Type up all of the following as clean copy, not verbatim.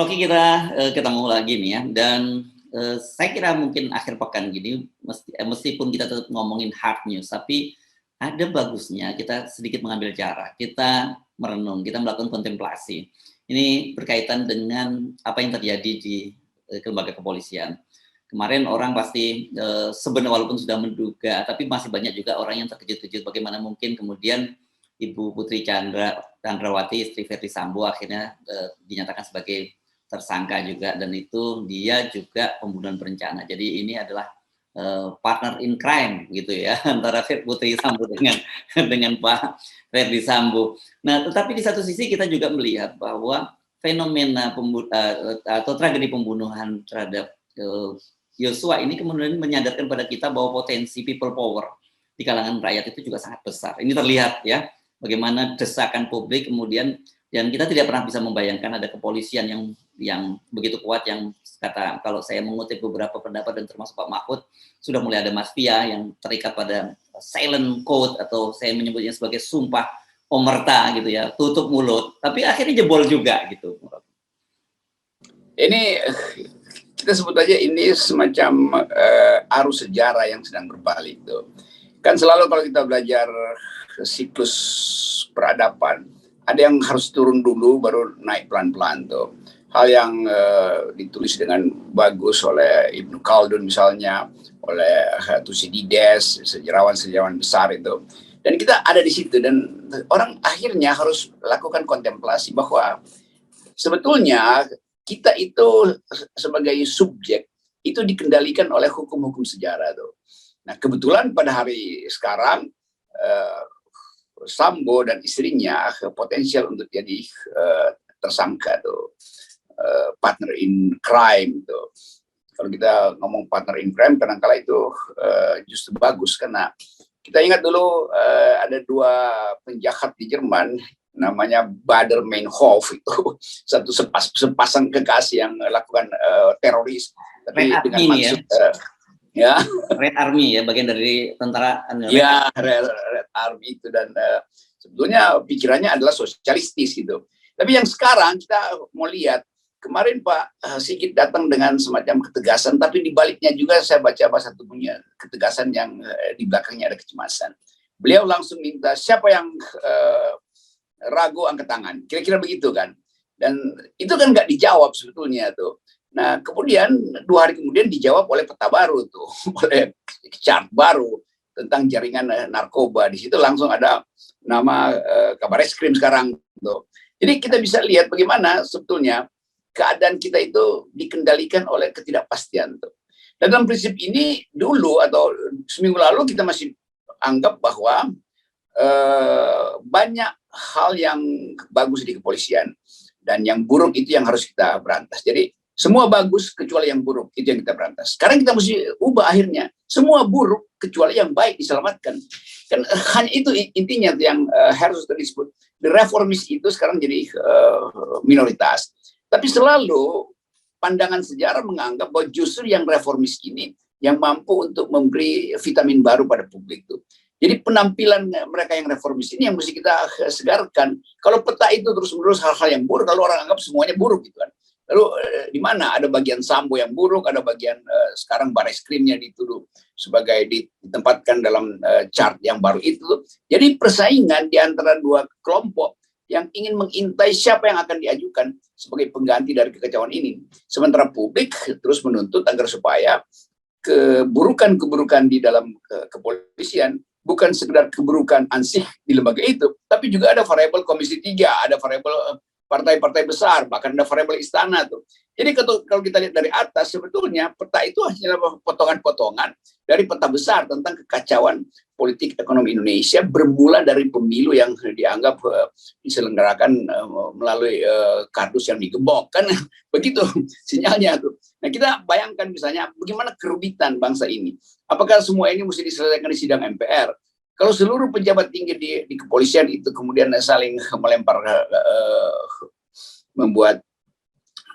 Rocky, kita ketemu lagi nih ya, dan saya kira mungkin akhir pekan gini meskipun kita tetap ngomongin hard news, tapi ada bagusnya kita sedikit mengambil jarak, kita merenung, kita melakukan kontemplasi. Ini berkaitan dengan apa yang terjadi di lembaga kepolisian. Kemarin orang pasti sebenarnya walaupun sudah menduga, tapi masih banyak juga orang yang terkejut-kejut bagaimana mungkin kemudian Ibu Putri Chandrawati, istri Verdi Sambo, akhirnya dinyatakan sebagai tersangka juga, dan itu dia juga pembunuhan berencana. Jadi ini adalah partner in crime gitu ya antara Putri Sambo dengan Pak Verdi Sambo. Nah, tetapi di satu sisi kita juga melihat bahwa fenomena atau tragedi pembunuhan terhadap Yosua ini kemudian menyadarkan pada kita bahwa potensi people power di kalangan rakyat itu juga sangat besar. Ini terlihat ya bagaimana desakan publik kemudian, dan kita tidak pernah bisa membayangkan ada kepolisian yang begitu kuat, yang kata, kalau saya mengutip beberapa pendapat dan termasuk Pak Mahfud, sudah mulai ada mafia yang terikat pada silent code, atau saya menyebutnya sebagai sumpah omerta gitu ya, tutup mulut, tapi akhirnya jebol juga gitu. Ini kita sebut aja ini semacam arus sejarah yang sedang berbalik tuh. Kan selalu kalau kita belajar siklus peradaban, ada yang harus turun dulu baru naik pelan-pelan tuh. Hal yang ditulis dengan bagus oleh Ibnu Khaldun misalnya, oleh Thucydides, sejarawan-sejarawan besar itu. Dan kita ada di situ, dan orang akhirnya harus lakukan kontemplasi bahwa sebetulnya kita itu sebagai subjek itu dikendalikan oleh hukum-hukum sejarah tuh. Nah, kebetulan pada hari sekarang Sambo dan istrinya potensial untuk jadi tersangka tuh, partner in crime tuh. Kalau kita ngomong partner in crime, kadang-kala itu justru bagus, karena kita ingat dulu ada dua penjahat di Jerman namanya Baader Meinhof, itu satu sepasang kekasih yang melakukan teroris, tapi Red dengan Army maksud ya. Red Army ya, bagian dari tentara. Ya, Red Army itu, dan sebetulnya pikirannya adalah sosialistis gitu. Tapi yang sekarang kita mau lihat, kemarin Pak Sigit datang dengan semacam ketegasan, tapi di baliknya juga saya baca satu punya ketegasan yang di belakangnya ada kecemasan. Beliau langsung minta siapa yang ragu angkat tangan, kira-kira begitu kan. Dan itu kan nggak dijawab sebetulnya tuh. Nah, kemudian 2 hari kemudian dijawab oleh peta baru tuh, oleh chart baru tentang jaringan narkoba. Di situ langsung ada nama Kabareskrim sekarang tuh. Jadi kita bisa lihat bagaimana sebetulnya keadaan kita itu dikendalikan oleh ketidakpastian tuh. Dan dalam prinsip ini dulu atau seminggu lalu kita masih anggap bahwa banyak hal yang bagus di kepolisian, dan yang buruk itu yang harus kita berantas. Jadi semua bagus kecuali yang buruk, itu yang kita berantas. Sekarang kita mesti ubah akhirnya, semua buruk kecuali yang baik diselamatkan. Kan hanya itu intinya yang harus disebut. The reformis itu sekarang jadi minoritas. Tapi selalu pandangan sejarah menganggap bahwa justru yang reformis ini yang mampu untuk memberi vitamin baru pada publik itu. Jadi penampilan mereka yang reformis ini yang mesti kita segarkan. Kalau peta itu terus-menerus hal-hal yang buruk, kalau orang anggap semuanya buruk gitu kan. Lalu di mana ada bagian Sambo yang buruk, ada bagian sekarang Bareskrimnya dituduh sebagai ditempatkan dalam chart yang baru itu. Jadi persaingan di antara dua kelompok yang ingin mengintai siapa yang akan diajukan sebagai pengganti dari kekacauan ini. Sementara publik terus menuntut agar supaya keburukan-keburukan di dalam kepolisian bukan sekedar keburukan ansih di lembaga itu, tapi juga ada variabel Komisi 3, ada variabel partai-partai besar, bahkan ada variabel istana tuh. Jadi kalau kita lihat dari atas, sebetulnya peta itu hanyalah potongan-potongan dari peta besar tentang kekacauan politik ekonomi Indonesia, bermula dari pemilu yang dianggap diselenggarakan melalui kardus yang digembok, kan begitu sinyalnya tuh. Nah, kita bayangkan misalnya bagaimana kerumitan bangsa ini. Apakah semua ini mesti diselesaikan di sidang MPR? Kalau seluruh pejabat tinggi di kepolisian itu kemudian saling melempar membuat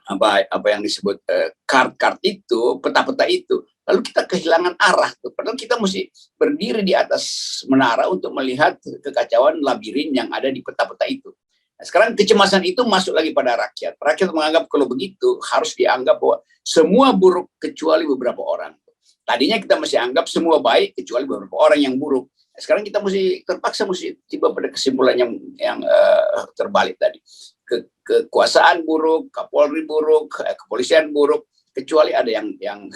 apa yang disebut kart-kart itu, peta-peta itu, lalu kita kehilangan arah tuh. Padahal kita mesti berdiri di atas menara untuk melihat kekacauan labirin yang ada di peta-peta itu. Nah, sekarang kecemasan itu masuk lagi pada rakyat. Rakyat menganggap kalau begitu harus dianggap bahwa semua buruk kecuali beberapa orang. Tadinya kita masih anggap semua baik kecuali beberapa orang yang buruk. Nah, sekarang kita terpaksa tiba pada kesimpulan yang terbalik tadi. Kekuasaan buruk, Kapolri buruk, kepolisian buruk, kecuali ada yang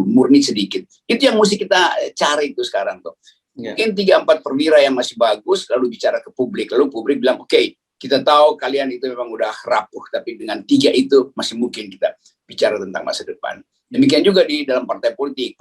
murni sedikit. Itu yang mesti kita cari itu sekarang tuh. Mungkin 3-4 perwira yang masih bagus lalu bicara ke publik, lalu publik bilang oke, kita tahu kalian itu memang udah rapuh, tapi dengan 3 itu masih mungkin kita bicara tentang masa depan. Demikian juga di dalam partai politik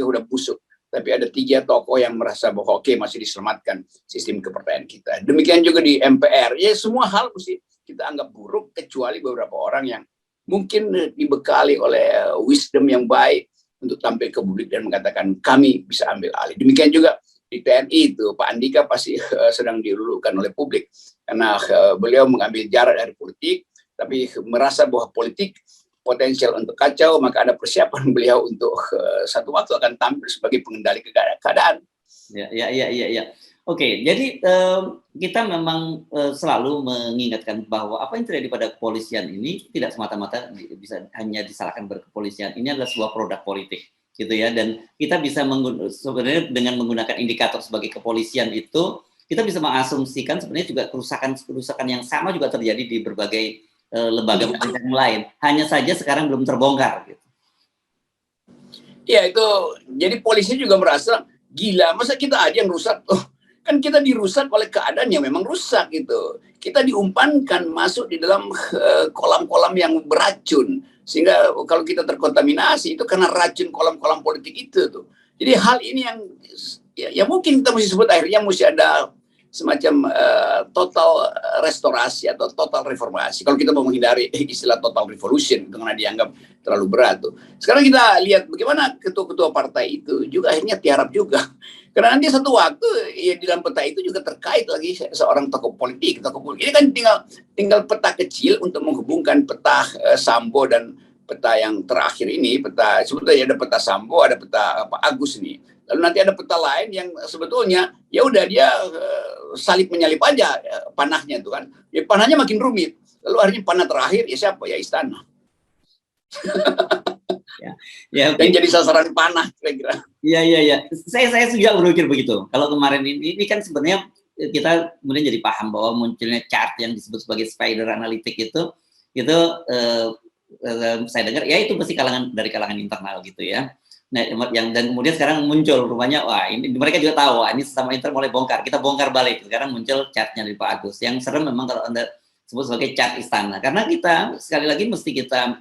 udah busuk, tapi ada 3 tokoh yang merasa bahwa oke, masih diselamatkan sistem kepercayaan kita. Demikian juga di MPR, ya semua hal mesti kita anggap buruk kecuali beberapa orang yang mungkin dibekali oleh wisdom yang baik untuk tampil ke publik dan mengatakan kami bisa ambil alih. Demikian juga di TNI itu Pak Andika pasti sedang dilulukan oleh publik karena beliau mengambil jarak dari politik, tapi merasa bahwa politik potensial untuk kacau, maka ada persiapan beliau untuk satu waktu akan tampil sebagai pengendali keadaan. Ya. Oke, jadi kita memang selalu mengingatkan bahwa apa yang terjadi pada kepolisian ini tidak semata-mata bisa hanya disalahkan berkepolisian. Ini adalah sebuah produk politik, gitu ya. Dan kita bisa sebenarnya dengan menggunakan indikator sebagai kepolisian itu, kita bisa mengasumsikan sebenarnya juga kerusakan yang sama juga terjadi di berbagai lembaga pemerintahan lain. Hanya saja sekarang belum terbongkar. Gitu. Ya itu, jadi polisi juga merasa gila. Masa kita aja yang rusak? Kan kita dirusak oleh keadaan yang memang rusak gitu. Kita diumpankan masuk di dalam kolam-kolam yang beracun. Sehingga kalau kita terkontaminasi itu karena racun kolam-kolam politik itu tuh. Jadi hal ini yang ya mungkin kita mesti sebut akhirnya mesti ada semacam total restorasi atau total reformasi. Kalau kita mau menghindari istilah total revolution karena dianggap terlalu berat tuh. Sekarang kita lihat bagaimana ketua-ketua partai itu juga akhirnya tiarap juga. Karena nanti satu waktu ya di dalam peta itu juga terkait lagi seorang tokoh politik. Ini kan tinggal peta kecil untuk menghubungkan peta Sambo dan peta yang terakhir ini, peta sebetulnya ada peta Sambo, ada peta Pak Agus nih. Lalu nanti ada peta lain yang sebetulnya ya udah dia salib menyalip aja panahnya tuh kan. Ya panahnya makin rumit. Lalu akhirnya panah terakhir ya siapa? Ya istana. Ya, dan jadi sasaran panah kira-kira. Iya. Saya juga berpikir begitu. Kalau kemarin ini kan sebenarnya kita kemudian jadi paham bahwa munculnya chart yang disebut sebagai spider analytic itu saya dengar ya itu pasti dari kalangan internal gitu ya. Nah, dan kemudian sekarang muncul rupanya wah ini mereka juga tahu wah ini sesama internal mulai bongkar. Kita bongkar balik. Sekarang muncul chartnya dari Pak Agus. Yang serem memang kalau Anda sebut sebagai chart istana. Karena kita sekali lagi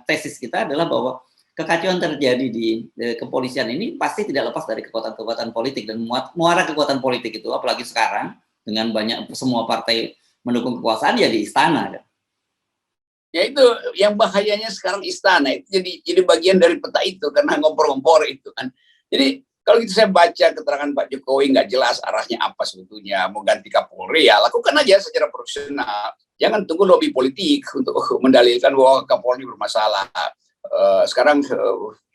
tesis kita adalah bahwa kekacauan terjadi di kepolisian ini pasti tidak lepas dari kekuatan-kekuatan politik dan muara kekuatan politik itu apalagi sekarang dengan banyak semua partai mendukung kekuasaan ya di istana. Ya itu yang bahayanya sekarang istana itu jadi bagian dari peta itu karena ngompor-ngompor itu kan. Jadi kalau gitu saya baca keterangan Pak Jokowi nggak jelas arahnya apa sebetulnya mau ganti Kapolri ya lakukan aja secara profesional. Jangan tunggu lobby politik untuk mendalilkan bahwa Kapolri bermasalah. Sekarang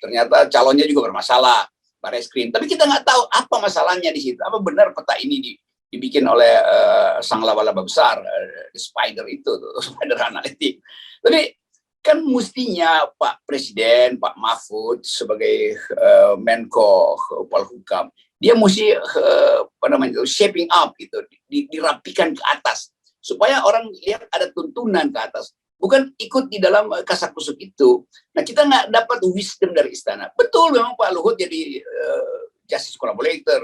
ternyata calonnya juga bermasalah, Barreskrim. Tapi kita nggak tahu apa masalahnya di situ. Apa benar peta ini dibikin oleh sang laba-laba besar, spider itu, spider analitik. Tapi kan mestinya Pak Presiden, Pak Mahfud sebagai Menko Polhukam, dia mesti shaping up gitu, dirapikan ke atas supaya orang lihat ada tuntunan ke atas. Bukan ikut di dalam kasak-kusuk itu. Nah kita nggak dapat wisdom dari istana. Betul memang Pak Luhut jadi justice collaborator,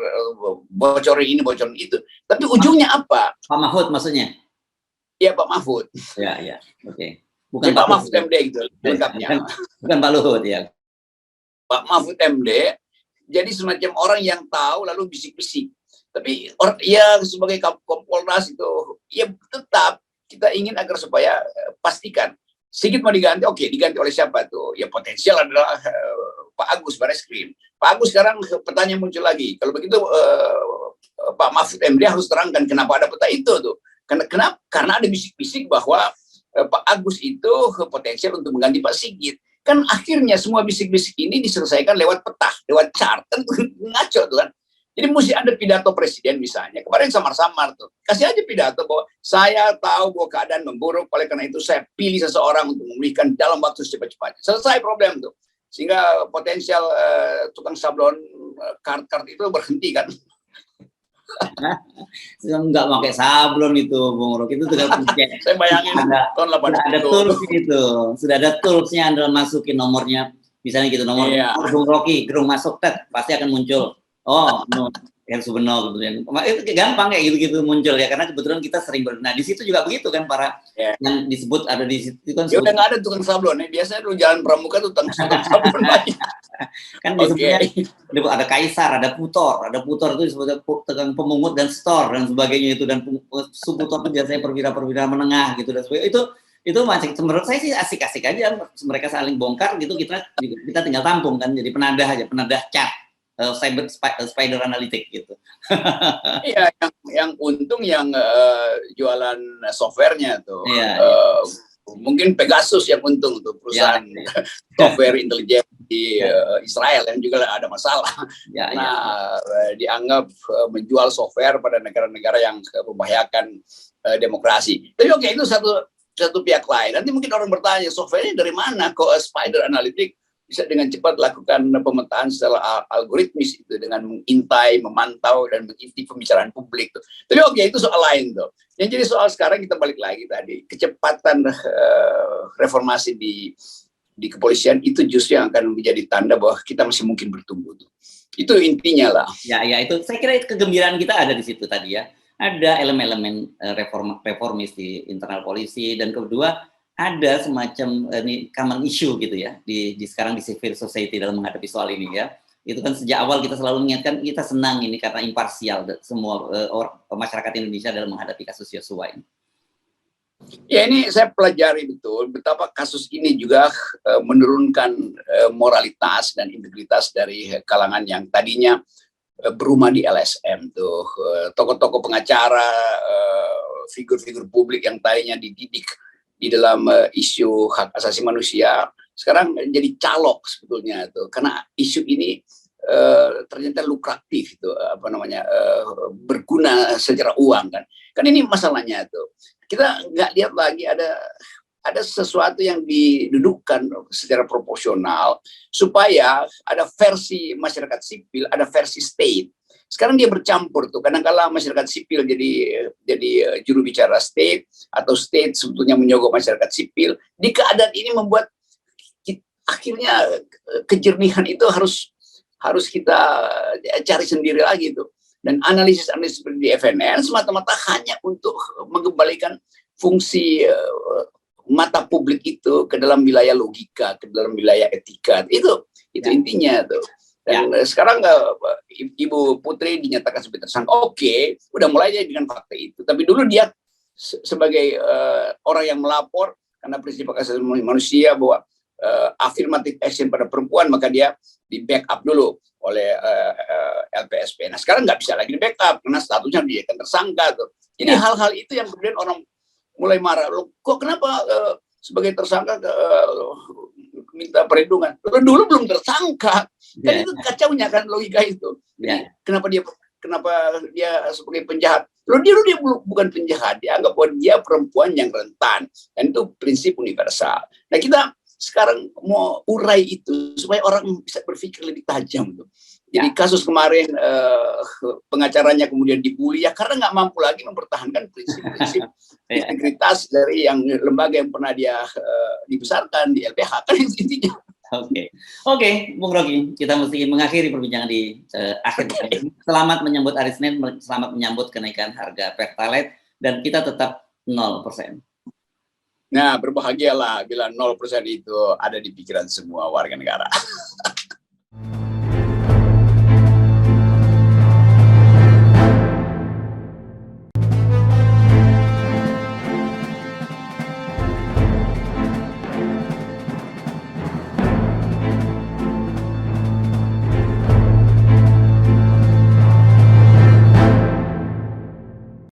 bocorin ini, bocorin itu. Tapi ujungnya apa? Pak Mahfud maksudnya? Iya Pak Mahfud. Ya, oke. Bukan Pak Mahfud MD gitu, lengkapnya. Bukan Pak Luhut ya. Pak Mahfud MD jadi semacam orang yang tahu lalu bisik-bisik. Tapi orang ya sebagai Kompolnas itu ya tetap kita ingin agar supaya pastikan Sigit mau diganti, oke, diganti oleh siapa tuh? Ya potensial adalah Pak Agus Barreskrim. Pak Agus sekarang petanya muncul lagi. Kalau begitu Pak Mahfud MD harus terangkan kenapa ada peta itu tuh. Karena ada bisik-bisik bahwa Pak Agus itu potensial untuk mengganti Pak Sigit. Kan akhirnya semua bisik-bisik ini diselesaikan lewat peta, lewat chart. Kan ngaco tuh kan. Jadi mesti ada pidato presiden misalnya. Kemarin samar-samar tuh. Kasih aja pidato bahwa saya tahu bahwa keadaan memburuk, oleh karena itu saya pilih seseorang untuk memulihkan dalam waktu secepat-cepatnya. Selesai problem tuh. Sehingga potensial tukang sablon kart-kart itu berhenti kan. Nggak pakai sablon itu, Bung Rocky, itu tinggal pencet. Saya bayangin tahun 80. Sudah ada tools itu, sudah ada toolsnya, Anda masukin nomornya, misalnya gitu, nomor Bung Rocky, gerung masuk, pasti akan muncul. Oh, no, yang Subeno gitu ya. Itu gampang kayak gitu-gitu muncul ya, karena kebetulan kita sering nah di situ juga begitu kan, para yang disebut ada di situ kan. Ya udah nggak ada tukang sablon ya, biasanya lu jalan Pramuka tuh tukang sablon lagi. Kan disebutnya ada kaisar, ada putor itu disebut tukang pemungut dan store dan sebagainya itu, dan subutor itu biasanya perwira-perwira menengah gitu dan sebagainya. Itu masih menurut saya sih asik-asik aja, mereka saling bongkar gitu, kita tinggal tampung kan, jadi penadah chat. Spider Analytic gitu. Iya, yang untung yang jualan softwarenya tuh. Mungkin Pegasus yang untung tuh, perusahaan software intelijen di Israel yang juga ada masalah. Dianggap menjual software pada negara-negara yang membahayakan demokrasi. Tapi oke, itu satu pihak lain. Nanti mungkin orang bertanya, softwarenya dari mana kok Spider Analytic bisa dengan cepat lakukan pemetaan secara algoritmis itu, dengan mengintai, memantau, dan mengintip pembicaraan publik. Tapi oke, itu soal lain tuh. Yang jadi soal sekarang kita balik lagi tadi, kecepatan reformasi di kepolisian itu justru yang akan menjadi tanda bahwa kita masih mungkin bertumbuh tuh. Itu intinya lah. Ya, itu saya kira kegembiraan kita ada di situ tadi ya. Ada elemen-elemen reformis di internal polisi, dan kedua ada semacam common issue gitu ya di sekarang di civil society dalam menghadapi soal ini ya. Itu kan sejak awal kita selalu mengingatkan, kita senang ini karena imparsial semua masyarakat Indonesia dalam menghadapi kasus Yosua ini. Ya, ini saya pelajari betul betapa kasus ini juga menurunkan moralitas dan integritas dari kalangan yang tadinya berumah di LSM tuh, tokoh-tokoh pengacara, figur-figur publik yang tadinya dididik di dalam isu hak asasi manusia, sekarang jadi calok sebetulnya itu, karena isu ini ternyata lukratif itu, berguna secara uang kan ini masalahnya tuh. Kita nggak lihat lagi ada sesuatu yang didudukkan secara proporsional supaya ada versi masyarakat sipil, ada versi state. Sekarang dia bercampur tuh, kadang-kala masyarakat sipil jadi juru bicara state, atau state sebetulnya menyogok masyarakat sipil. Di keadaan ini membuat akhirnya kejernihan itu harus kita cari sendiri lagi tuh. Dan analisis seperti di FNN semata-mata hanya untuk mengembalikan fungsi mata publik itu ke dalam wilayah logika, ke dalam wilayah etika. Itu intinya tuh. Dan sekarang Ibu Putri dinyatakan sebagai tersangka. Oke, udah mulai aja dengan fakta itu. Tapi dulu dia sebagai orang yang melapor karena prinsip hak asasi manusia bahwa affirmative action pada perempuan, maka dia di backup dulu oleh LPSP. Nah sekarang nggak bisa lagi di backup karena statusnya dia kan tersangka tuh. Jadi hal-hal itu yang kemudian orang mulai marah. Loh, kok kenapa sebagai tersangka minta perlindungan? Dulu belum tersangka. Kan itu kacaunya kan logika itu. Jadi, kenapa dia sebagai penjahat? Dia bukan penjahat, dianggap bahwa dia perempuan yang rentan. Dan itu prinsip universal. Nah kita sekarang mau urai itu supaya orang bisa berpikir lebih tajam tuh. Jadi kasus kemarin pengacaranya kemudian dibully ya karena nggak mampu lagi mempertahankan prinsip-prinsip integritas dari yang lembaga yang pernah dia dibesarkan di LBH, kan itu intinya. Oke, Bung Rocky, kita mesti mengakhiri perbincangan di akhir. Selamat menyambut hari Senin, selamat menyambut kenaikan harga Pertalite, dan kita tetap 0%. Nah, berbahagialah bila 0% itu ada di pikiran semua warga negara.